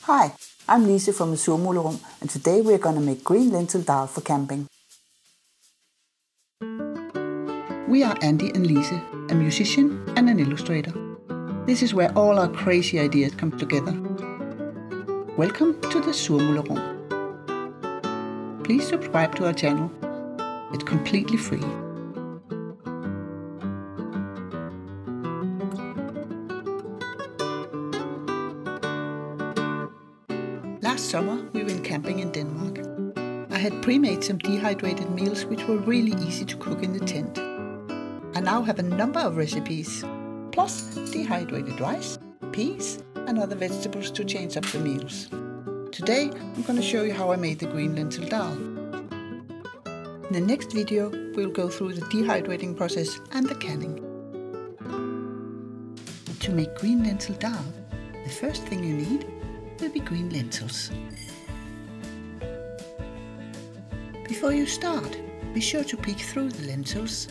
Hi, I'm Lise from the Surmulerum, and today we're going to make green lentil dal for camping. We are Andy and Lise, a musician and an illustrator. This is where all our crazy ideas come together. Welcome to the Surmulerum. Please subscribe to our channel. It's completely free. Last summer we went camping in Denmark. I had pre-made some dehydrated meals which were really easy to cook in the tent. I now have a number of recipes, plus dehydrated rice, peas and other vegetables to change up the meals. Today I'm going to show you how I made the green lentil dal. In the next video we'll go through the dehydrating process and the canning. To make green lentil dal, the first thing you need will be green lentils. Before you start, be sure to peek through the lentils.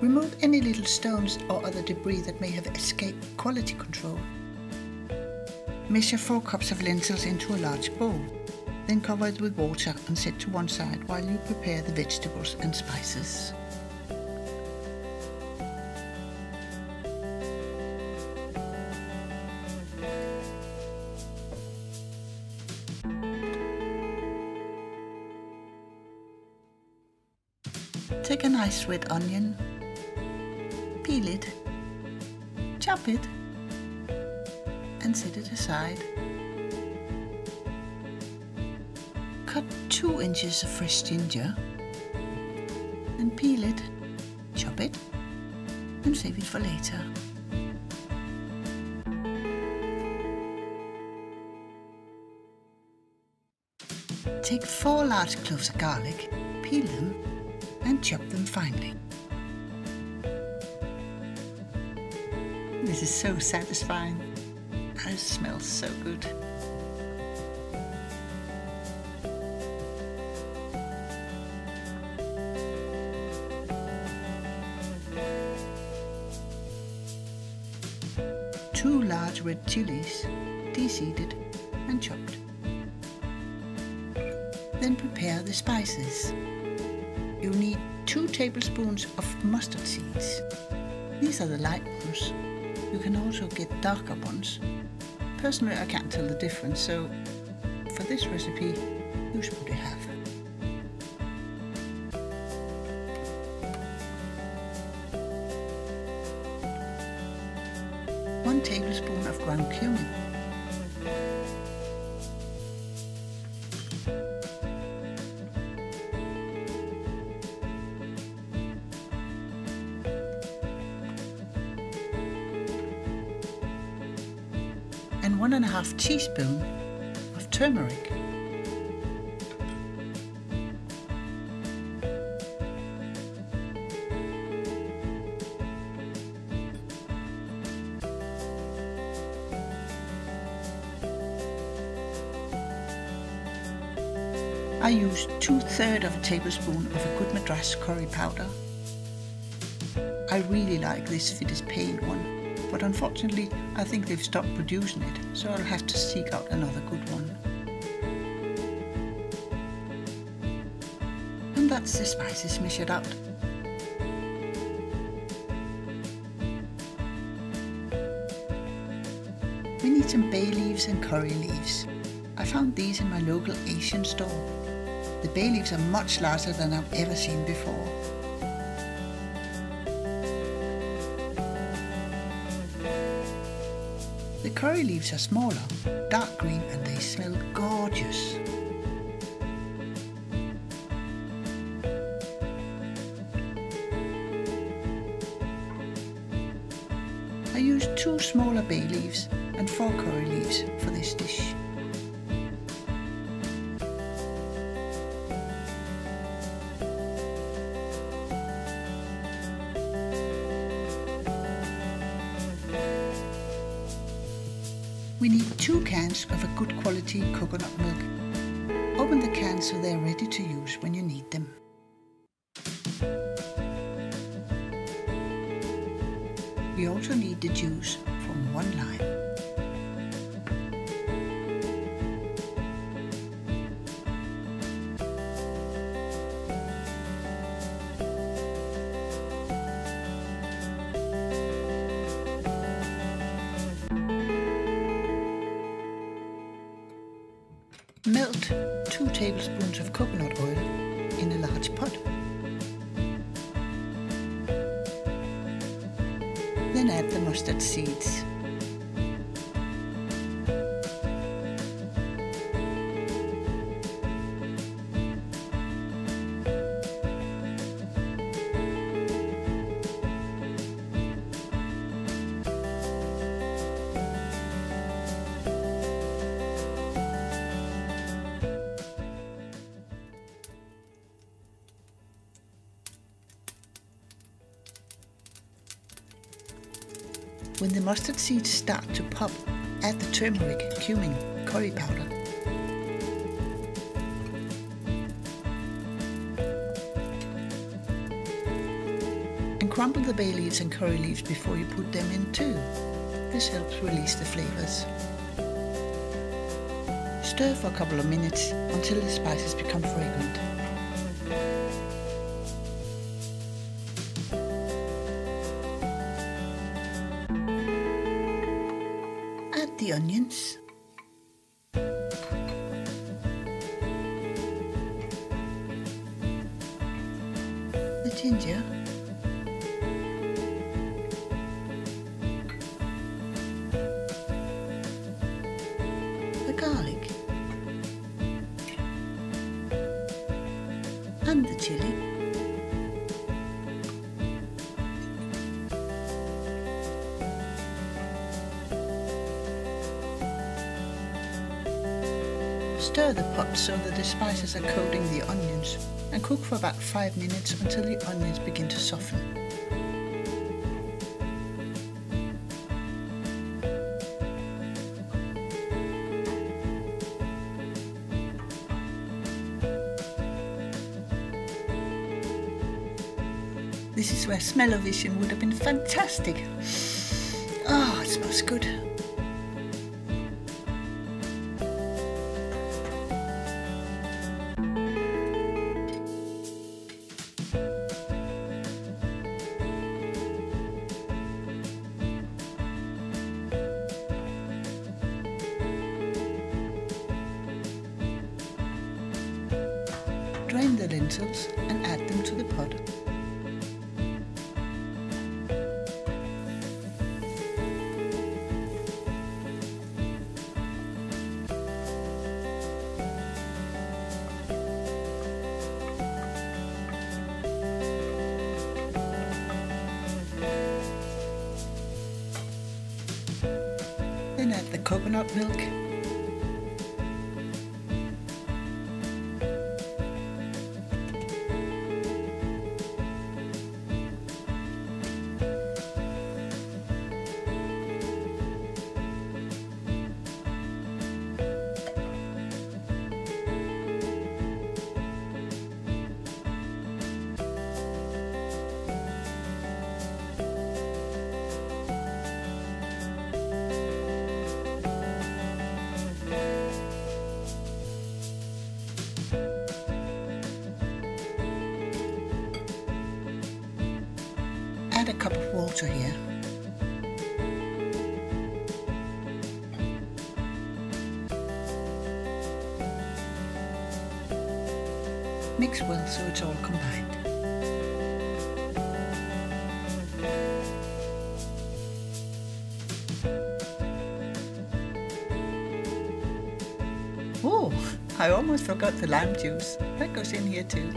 Remove any little stones or other debris that may have escaped quality control. Measure 4 cups of lentils into a large bowl, then cover it with water and set to one side while you prepare the vegetables and spices. Take a nice red onion, peel it, chop it, and set it aside. Cut 2 inches of fresh ginger, and peel it, chop it, and save it for later. Take 4 large cloves of garlic, peel them, and chop them finely. This is so satisfying. It smells so good. Two large red chilies, de-seeded and chopped. Then prepare the spices. You need 2 tablespoons of mustard seeds. These are the light ones. You can also get darker ones. Personally, I can't tell the difference, so for this recipe, use what you have. One tablespoon of ground cumin. And 1½ teaspoon of turmeric. I used 2/3 of a tablespoon of a good Madras curry powder. I really like this Fittis paint one, but unfortunately I think they've stopped producing it, so I'll have to seek out another good one. And that's the spices measured out. We need some bay leaves and curry leaves. I found these in my local Asian store. The bay leaves are much larger than I've ever seen before. The curry leaves are smaller, dark green, and they smell gorgeous. I used 2 smaller bay leaves and 4 curry leaves for this dish. We need 2 cans of a good quality coconut milk. Open the cans so they're ready to use when you need them. We also need the juice from 1 lime. Melt 2 tablespoons of coconut oil in a large pot. Then add the mustard seeds. When the mustard seeds start to pop, add the turmeric, cumin, curry powder. And crumble the bay leaves and curry leaves before you put them in too. This helps release the flavors. Stir for a couple of minutes until the spices become fragrant. Add the onions, the ginger, the garlic, and the chili. Stir the pot so that the spices are coating the onions and cook for about 5 minutes until the onions begin to soften. This is where smell-o-vision would have been fantastic. Oh, it smells good. Drain the lentils and add them to the pot. Then add the coconut milk, add a cup of water here. Mix well so it's all combined. Oh, I almost forgot the lime juice. That goes in here too.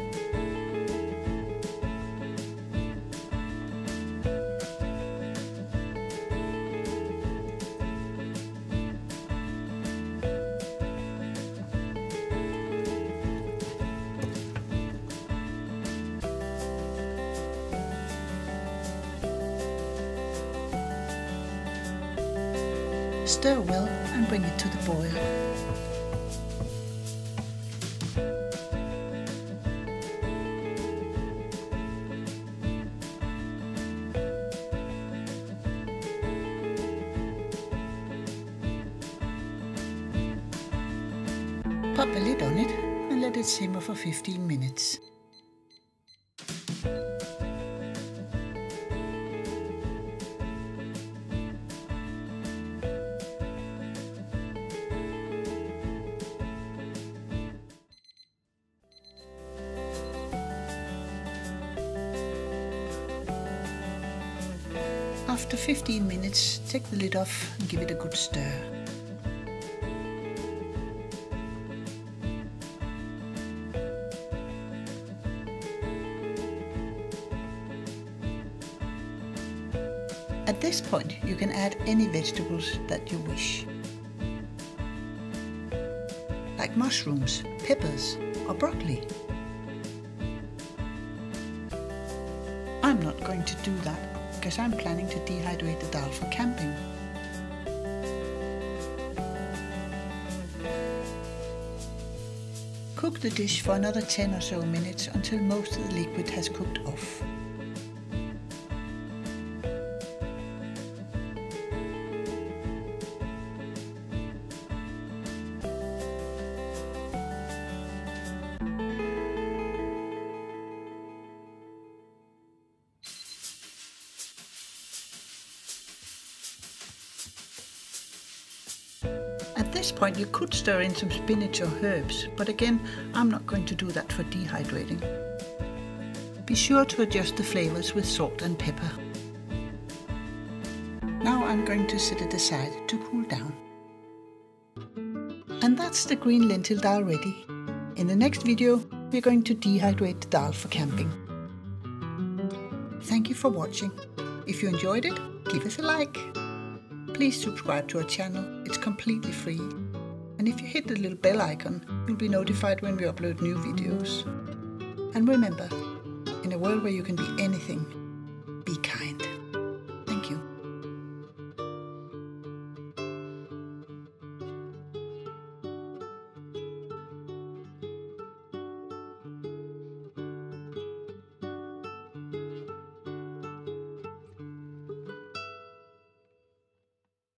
Stir well and bring it to the boil. Pop a lid on it and let it simmer for 15 minutes. After 15 minutes, take the lid off and give it a good stir. At this point, you can add any vegetables that you wish, like mushrooms, peppers, or broccoli. I'm not going to do that because I'm planning to dehydrate the dal for camping. Cook the dish for another 10 or so minutes until most of the liquid has cooked off. At this point you could stir in some spinach or herbs, but again I'm not going to do that for dehydrating. Be sure to adjust the flavors with salt and pepper. Now I'm going to set it aside to cool down. And that's the green lentil dal ready. In the next video we're going to dehydrate the dal for camping. Thank you for watching. If you enjoyed it, give us a like. Please subscribe to our channel, it's completely free. And if you hit the little bell icon, you'll be notified when we upload new videos. And remember, in a world where you can be anything,